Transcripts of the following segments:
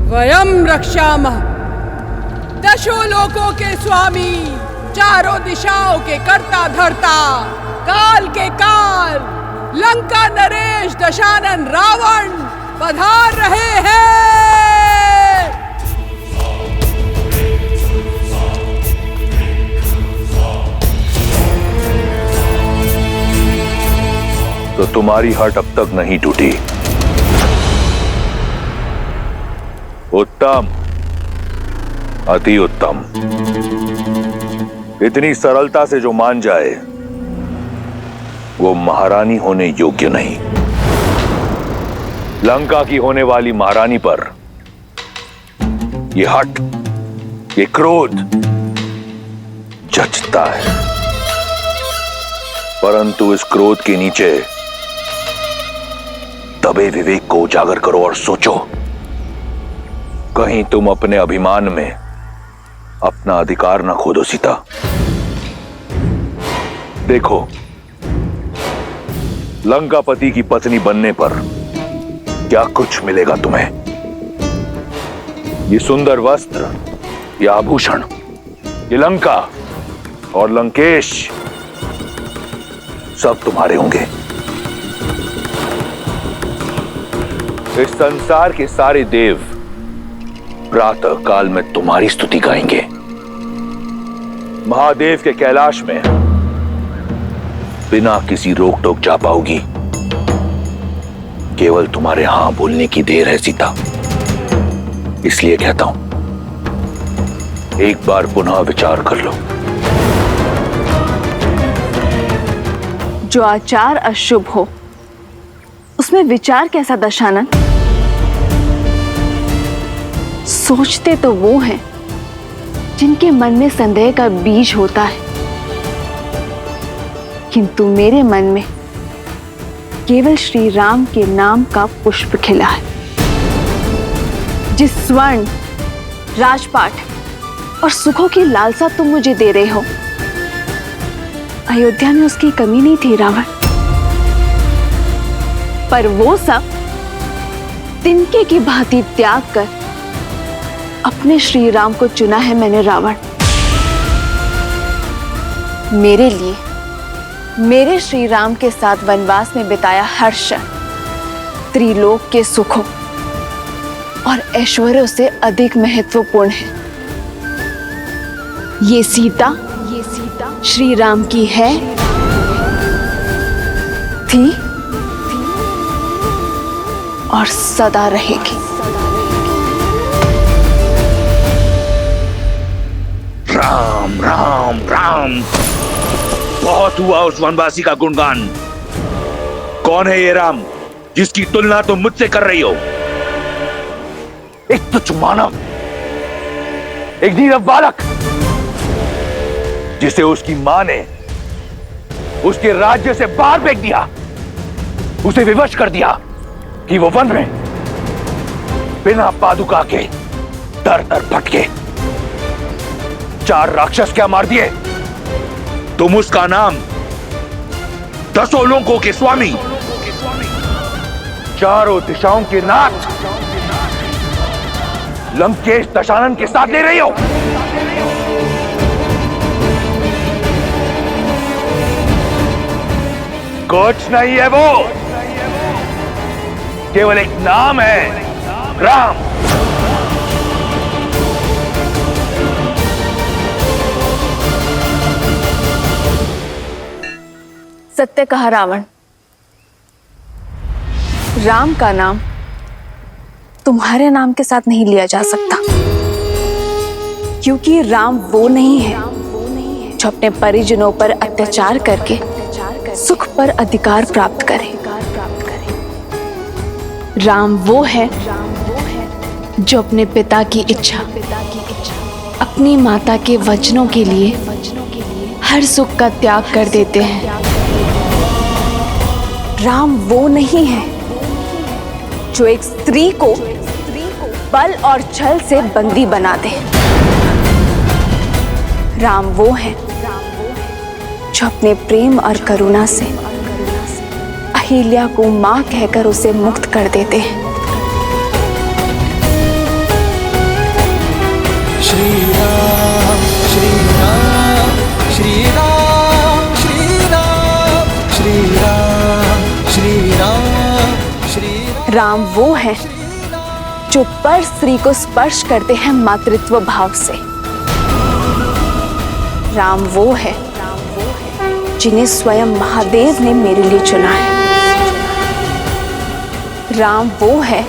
वयम रक्षामः, दशों लोकों के स्वामी, चारों दिशाओं के कर्ता धर्ता, काल के काल, लंका नरेश दशानन रावण पधार रहे हैं। तो तुम्हारी हट अब तक नहीं टूटी। उत्तम, अति उत्तम। इतनी सरलता से जो मान जाए वो महारानी होने योग्य नहीं। लंका की होने वाली महारानी पर ये हट, ये क्रोध जचता है, परंतु इस क्रोध के नीचे दबे विवेक को उजागर करो और सोचो, कहीं तुम अपने अभिमान में अपना अधिकार ना खो दो। सीता, देखो, लंकापति की पत्नी बनने पर क्या कुछ मिलेगा तुम्हें। ये सुंदर वस्त्र, ये आभूषण, ये लंका और लंकेश सब तुम्हारे होंगे। इस संसार के सारे देव प्रातः काल में तुम्हारी स्तुति गाएंगे। महादेव के कैलाश में बिना किसी रोक टोक जा पाओगी। केवल तुम्हारे हां बोलने की देर है सीता। इसलिए कहता हूं, एक बार पुनः विचार कर लो। जो आचार अशुभ हो उसमें विचार कैसा दशानन? सोचते तो वो हैं जिनके मन में संदेह का बीज होता है, किंतु मेरे मन में केवल श्री राम के नाम का पुष्प खिला है। जिस स्वर्ण, राजपाट और सुखों की लालसा तुम मुझे दे रहे हो, अयोध्या में उसकी कमी नहीं थी रावण। पर वो सब तिनके की भांति त्याग कर अपने श्री राम को चुना है मैंने रावण। मेरे लिए, मेरे श्री राम के साथ वनवास में बिताया हर क्षण त्रिलोक के सुखों और ऐश्वर्यों से अधिक महत्वपूर्ण है। ये सीता श्री राम की है, थी और सदा रहेगी। राम राम राम। बहुत हुआ उस वनवासी का गुणगान। कौन है ये राम जिसकी तुलना तुम मुझसे कर रही हो? एक तुच्छ मानव, एक नीरव बालक, जिसे उसकी मां ने उसके राज्य से बाहर फेंक दिया, उसे विवश कर दिया कि वो वन में बिना पादुका के दर दर भटके। 4 राक्षस क्या मार दिए? तुम उसका नाम दसों लोकों के स्वामी, चारों दिशाओं के नाथ लंकेश दशानन के साथ ले रही हो। कुछ नहीं है वो, केवल एक नाम है, राम। सत्य कहा रावण। राम का नाम तुम्हारे नाम के साथ नहीं लिया जा सकता, क्योंकि राम वो नहीं है जो अपने परिजनों पर अत्याचार करके सुख पर अधिकार प्राप्त करे। राम वो है जो अपने पिता की इच्छा, अपनी माता के वचनों के लिए हर सुख का त्याग कर देते हैं। राम वो नहीं है जो एक स्त्री को बल और छल से बंदी बना दे। राम वो है जो अपने प्रेम और करुणा से अहिल्या को मां कहकर उसे मुक्त कर देते हैं। राम वो है जो पर स्त्री को स्पर्श करते हैं मातृत्व भाव से। राम वो है जिन्हें स्वयं महादेव ने मेरे लिए चुना है। राम वो है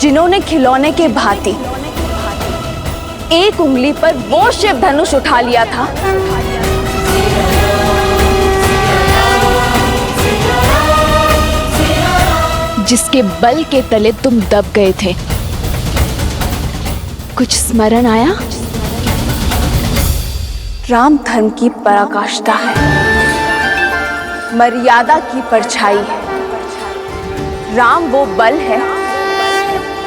जिन्होंने खिलौने के भांति एक उंगली पर वो शिव धनुष उठा लिया था जिसके बल के तले तुम दब गए थे। कुछ स्मरण आया? राम धर्म की पराकाष्ठा है, मर्यादा की परछाई है। राम वो बल है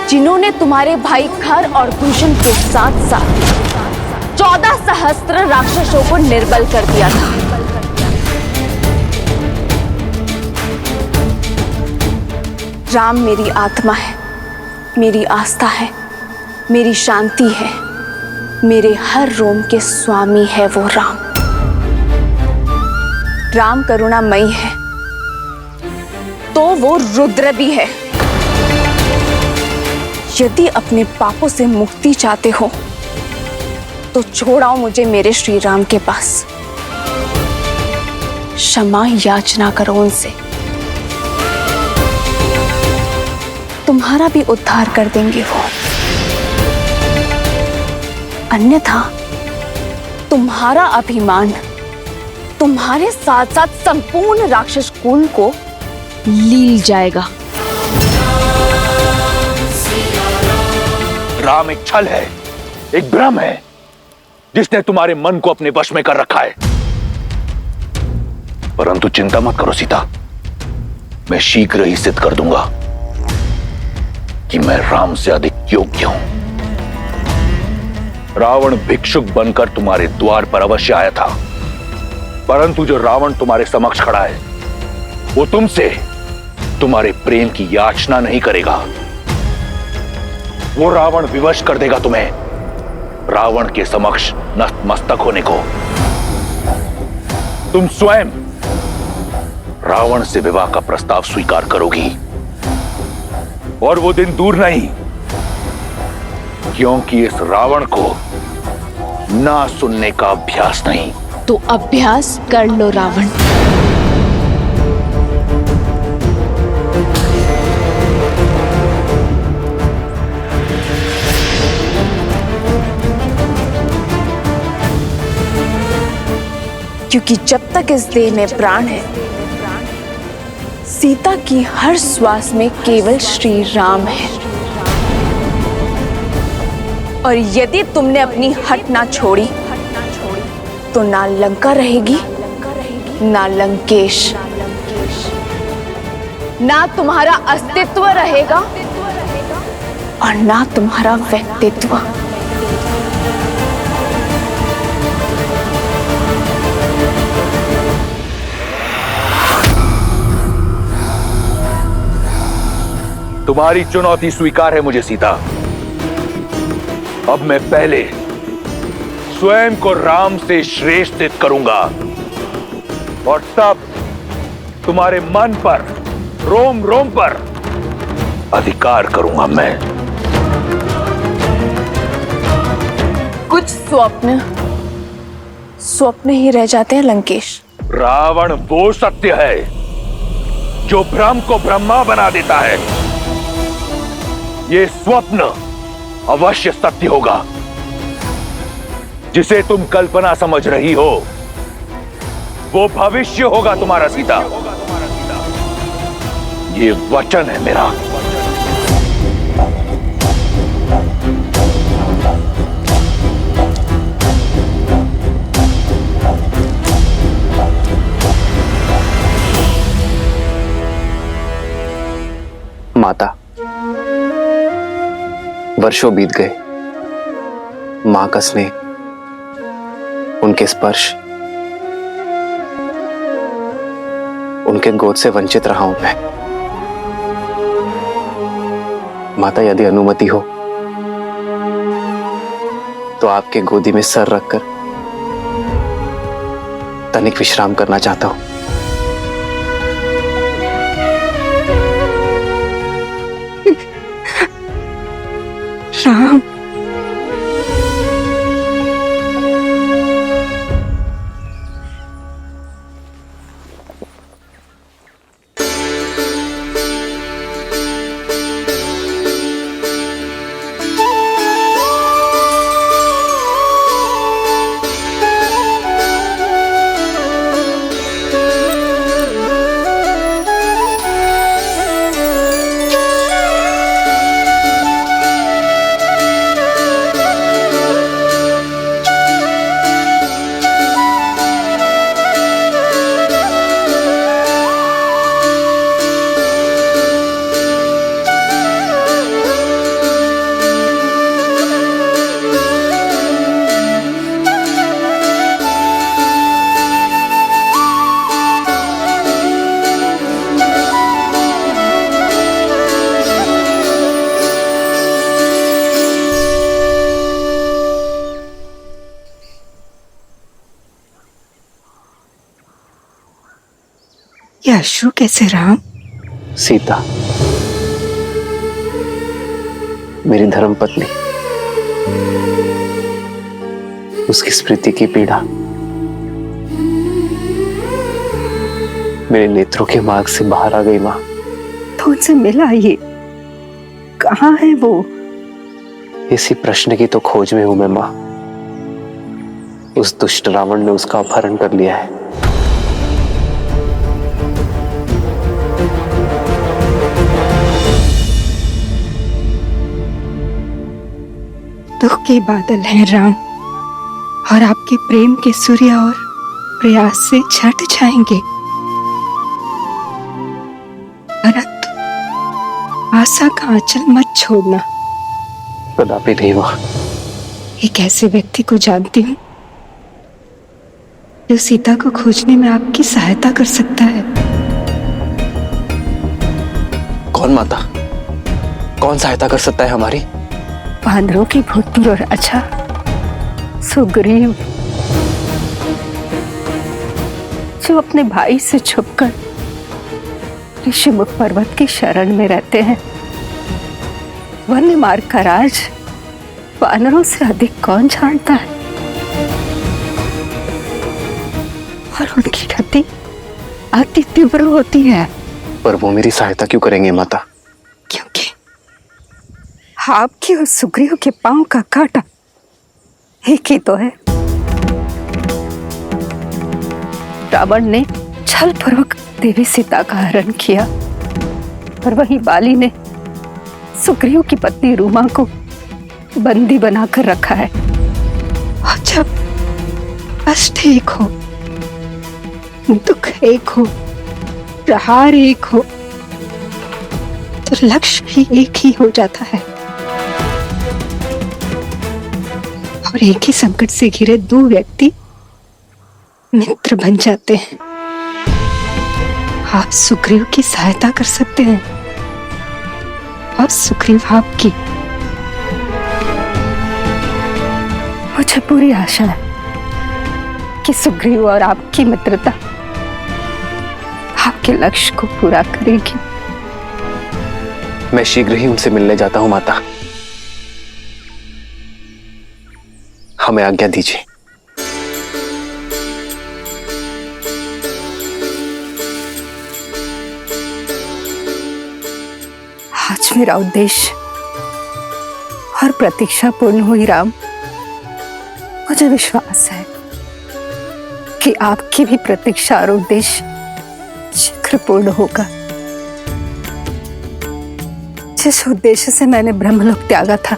जिन्होंने तुम्हारे भाई खर और दूषण के साथ साथ 14 सहस्त्र राक्षसों को निर्बल कर दिया था। राम मेरी आत्मा है, मेरी आस्था है, मेरी शांति है, मेरे हर रोम के स्वामी है वो राम। राम करुणामयी है तो वो रुद्र भी है। यदि अपने पापों से मुक्ति चाहते हो तो छोड़ाओ मुझे मेरे श्री राम के पास। क्षमा याचना करो उनसे, तुम्हारा भी उद्धार कर देंगे वो। अन्यथा तुम्हारा अभिमान तुम्हारे साथ साथ संपूर्ण राक्षस कुल को लील जाएगा। राम एक छल है, एक भ्रम है जिसने तुम्हारे मन को अपने वश में कर रखा है। परंतु चिंता मत करो सीता, मैं शीघ्र ही सिद्ध कर दूंगा कि मैं राम से अधिक योग्य हूं। रावण भिक्षुक बनकर तुम्हारे द्वार पर अवश्य आया था, परंतु जो रावण तुम्हारे समक्ष खड़ा है वो तुमसे तुम्हारे प्रेम की याचना नहीं करेगा। वो रावण विवश कर देगा तुम्हें रावण के समक्ष नतमस्तक होने को। तुम स्वयं रावण से विवाह का प्रस्ताव स्वीकार करोगी और वो दिन दूर नहीं, क्योंकि इस रावण को ना सुनने का अभ्यास नहीं। तो अभ्यास कर लो रावण। क्योंकि जब तक इस देह में प्राण है, सीता की हर श्वास में केवल श्री राम है। और यदि तुमने अपनी हट ना छोड़ी तो ना लंका रहेगी, ना लंकेश, ना तुम्हारा अस्तित्व रहेगा और ना तुम्हारा व्यक्तित्व। तुम्हारी चुनौती स्वीकार है मुझे सीता। अब मैं पहले स्वयं को राम से श्रेष्ठ सिद्ध करूंगा और तब तुम्हारे मन पर, रोम रोम पर अधिकार करूंगा मैं। कुछ स्वप्न ही रह जाते हैं लंकेश। रावण वो सत्य है जो भ्रम को ब्रह्मा बना देता है। ये स्वप्न अवश्य सत्य होगा। जिसे तुम कल्पना समझ रही हो वो भविष्य होगा तुम्हारा सीता। ये वचन है मेरा। माता, वर्षों बीत गए। मां का स्नेह, उनके स्पर्श, उनके गोद से वंचित रहा हूं मैं। माता, यदि अनुमति हो तो आपके गोदी में सर रखकर तनिक विश्राम करना चाहता हूं। राम। ये अश्रु कैसे राम? सीता, मेरी धर्मपत्नी, उसकी स्मृति की पीड़ा मेरे नेत्रों के मार्ग से बाहर आ गई माँ। तो उनसे मिला ये? कहाँ है वो? इसी प्रश्न की तो खोज में हूं मैं माँ। उस दुष्ट रावण ने उसका अपहरण कर लिया है। दुख के बादल हैं राम, और आपके प्रेम के सूर्य और प्रयास से छट जाएंगे, परंतु आशा का आंचल मत छोड़ना। कदापि नहीं माँ। एक ऐसे व्यक्ति को जानती हूँ जो सीता को खोजने में आपकी सहायता कर सकता है। कौन माता? कौन सहायता कर सकता है हमारी? वानरों की भूतपूर्व राजा सुग्रीव, जो अपने भाई से छुपकर ऋषिमुख पर्वत की शरण में रहते हैं। वन्य मार्ग का राज वानरों से अधिक कौन जानता है? और उनकी गति अति तीव्र होती है। पर वो मेरी सहायता क्यों करेंगे माता? क्योंकि आपके और सुग्रीव के पांव का कांटा एक ही तो है। रावण ने छलपूर्वक देवी सीता का हरण किया, और वहीं बाली ने सुग्रीव की पत्नी रूमा को बंदी बनाकर रखा है। और जब कष्ट एक हो, दुख एक हो, प्रहार एक हो, तो लक्ष्य भी एक ही हो जाता है। और एक ही संकट से घिरे दो व्यक्ति मित्र बन जाते हैं। आप सुग्रीव की सहायता कर सकते हैं और सुग्रीव आपकी। मुझे पूरी आशा है कि सुग्रीव और आपकी मित्रता आपके लक्ष्य को पूरा करेगी। मैं शीघ्र ही उनसे मिलने जाता हूं माता। हमें आज्ञा दीजिए। आज मेरा उद्देश्य और प्रतीक्षा पूर्ण हुई राम। मुझे विश्वास है कि आपकी भी प्रतीक्षा और उद्देश्य शीघ्र पूर्ण होगा। जिस उद्देश्य से मैंने ब्रह्मलोक त्यागा था,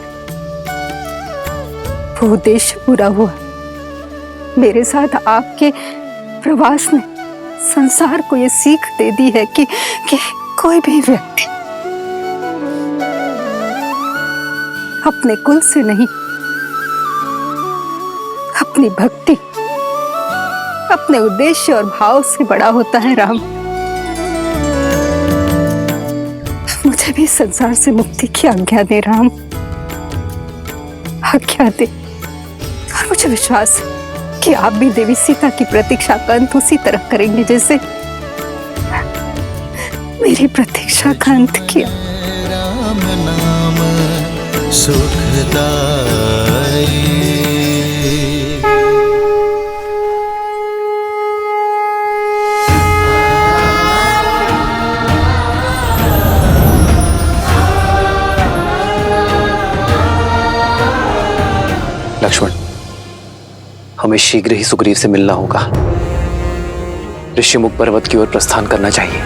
वो उद्देश्य पूरा हुआ। मेरे साथ आपके प्रवास ने संसार को ये सीख दे दी है कि कोई भी व्यक्ति अपने कुल से नहीं, अपनी भक्ति, अपने उद्देश्य और भाव से बड़ा होता है राम। मुझे भी संसार से मुक्ति की आज्ञा दे राम, आज्ञा दे। और मुझे विश्वास है कि आप भी देवी सीता की प्रतीक्षा का अंत उसी तरह करेंगे जैसे मेरी प्रतीक्षा का अंत किया। राम नाम सुखदाई। लक्ष्मण, हमें शीघ्र ही सुग्रीव से मिलना होगा। ऋषिमुख पर्वत की ओर प्रस्थान करना चाहिए।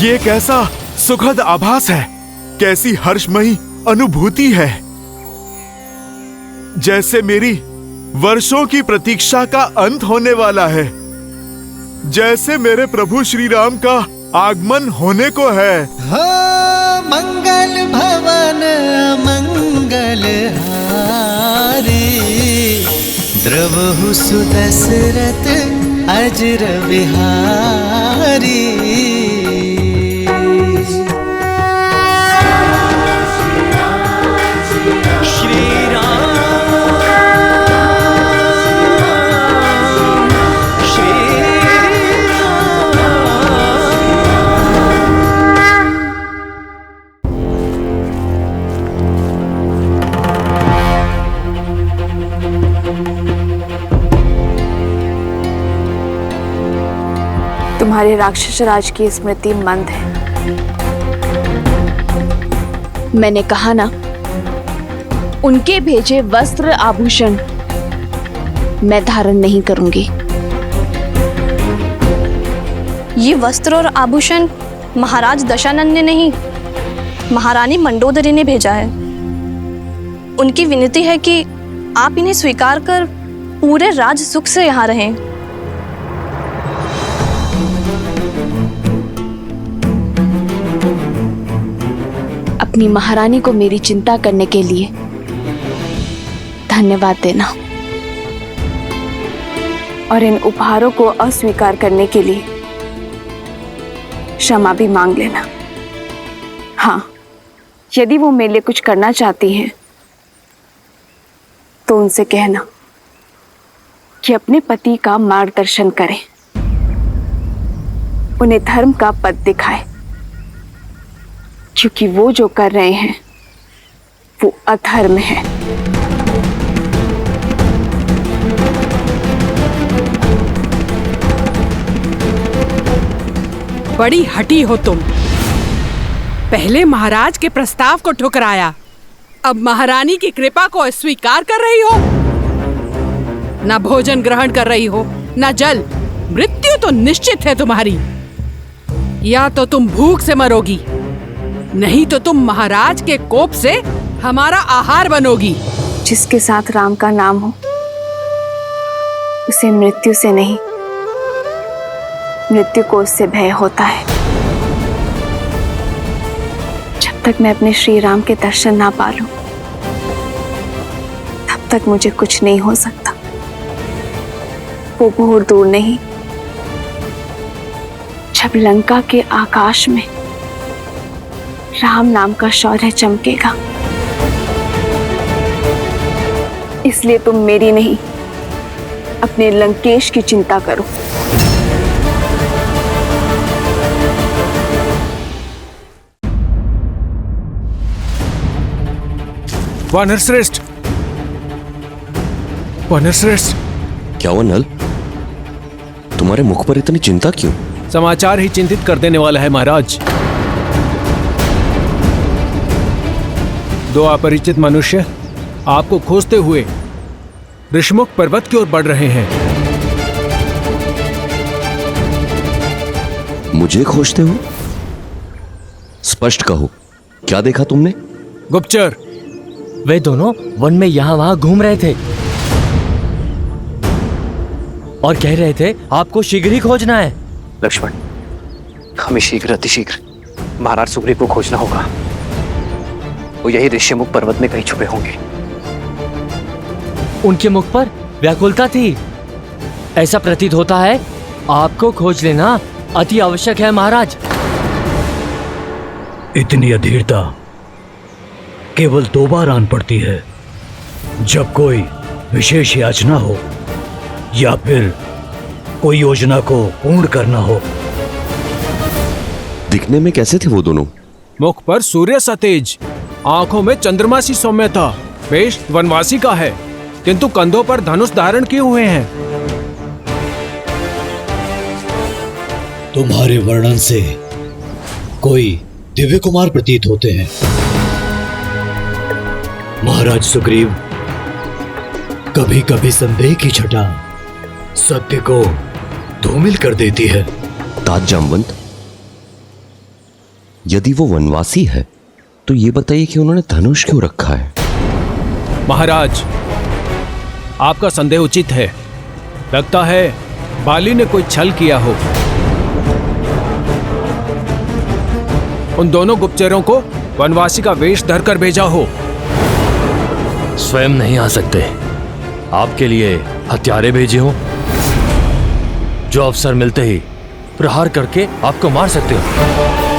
ये कैसा सुखद आभास है, कैसी हर्षमयी अनुभूति है। जैसे मेरी वर्षों की प्रतीक्षा का अंत होने वाला है, जैसे मेरे प्रभु श्री राम का आगमन होने को है। हो मंगल भवन मंगल हारी, द्रवहु सुदशरथ अजर बिहारी। तुम्हारे राक्षस राज की स्मृति मंद है। मैंने कहा ना, उनके भेजे वस्त्र आभूषण मैं धारण नहीं करूंगी। ये वस्त्र और आभूषण महाराज दशानंद ने नहीं, महारानी मंडोदरी ने भेजा है। उनकी विनती है कि आप इन्हें स्वीकार कर पूरे राज सुख से यहाँ रहें। अपनी महारानी को मेरी चिंता करने के लिए धन्यवाद देना, और इन उपहारों को अस्वीकार करने के लिए क्षमा भी मांग लेना। हाँ, यदि वो मेरे लिए कुछ करना चाहती हैं तो उनसे कहना कि अपने पति का मार्गदर्शन करें, उन्हें धर्म का पथ दिखाएं, क्योंकि वो जो कर रहे हैं वो अधर्म है। बड़ी हठी हो तुम। पहले महाराज के प्रस्ताव को ठुकराया, अब महारानी की कृपा को अस्वीकार कर रही हो। ना भोजन ग्रहण कर रही हो, ना जल। मृत्यु तो निश्चित है तुम्हारी। या तो तुम भूख से मरोगी, नहीं तो तुम महाराज के कोप से हमारा आहार बनोगी। जिसके साथ राम का नाम हो उसे मृत्यु से नहीं, मृत्यु को उससे भय होता है। जब तक मैं अपने श्री राम के दर्शन ना पा लूं, तब तक मुझे कुछ नहीं हो सकता। वो बहुत दूर नहीं, जब लंका के आकाश में राम नाम का शौर्य चमकेगा। इसलिए तुम मेरी नहीं, अपने लंकेश की चिंता करो। वानरश्रेष्ठ, वानरश्रेष्ठ। क्या हुआ नल? तुम्हारे मुख पर इतनी चिंता क्यों? समाचार ही चिंतित कर देने वाला है महाराज। दो अपरिचित मनुष्य आपको खोजते हुए ऋषिमुख पर्वत की ओर बढ़ रहे हैं। मुझे खोजते हो? स्पष्ट कहो, क्या देखा तुमने? गुप्तचर, वे दोनों वन में यहाँ वहाँ घूम रहे थे और कह रहे थे आपको शीघ्र ही खोजना है। लक्ष्मण, हमें शीघ्र अतिशीघ्र महाराज सुग्रीव को खोजना होगा। वो यही ऋष्यमुख पर्वत में कहीं छुपे होंगे। उनके मुख पर व्याकुलता थी। ऐसा प्रतीत होता है आपको खोज लेना अति आवश्यक है महाराज। इतनी अधीरता केवल 2 बार आन पड़ती है, जब कोई विशेष याचना हो या फिर कोई योजना को पूर्ण करना हो। दिखने में कैसे थे वो दोनों? मुख पर सूर्य सतेज, आंखों में चंद्रमा सी सौम्यता। वेश वनवासी का है, किंतु कंधों पर धनुष धारण किए हुए हैं। तुम्हारे वर्णन से कोई दिव्य कुमार प्रतीत होते हैं। महाराज सुग्रीव, कभी कभी संदेह की छटा सत्य को धूमिल कर देती है। तात जामवंत, यदि वो वनवासी है तो ये बताइए कि उन्होंने धनुष क्यों रखा है? महाराज, आपका संदेह उचित है। लगता है बाली ने कोई छल किया हो। उन दोनों गुप्तचरों को वनवासी का वेश धरकर भेजा हो। स्वयं नहीं आ सकते, आपके लिए हत्यारे भेजे हो जो अवसर मिलते ही प्रहार करके आपको मार सकते हो।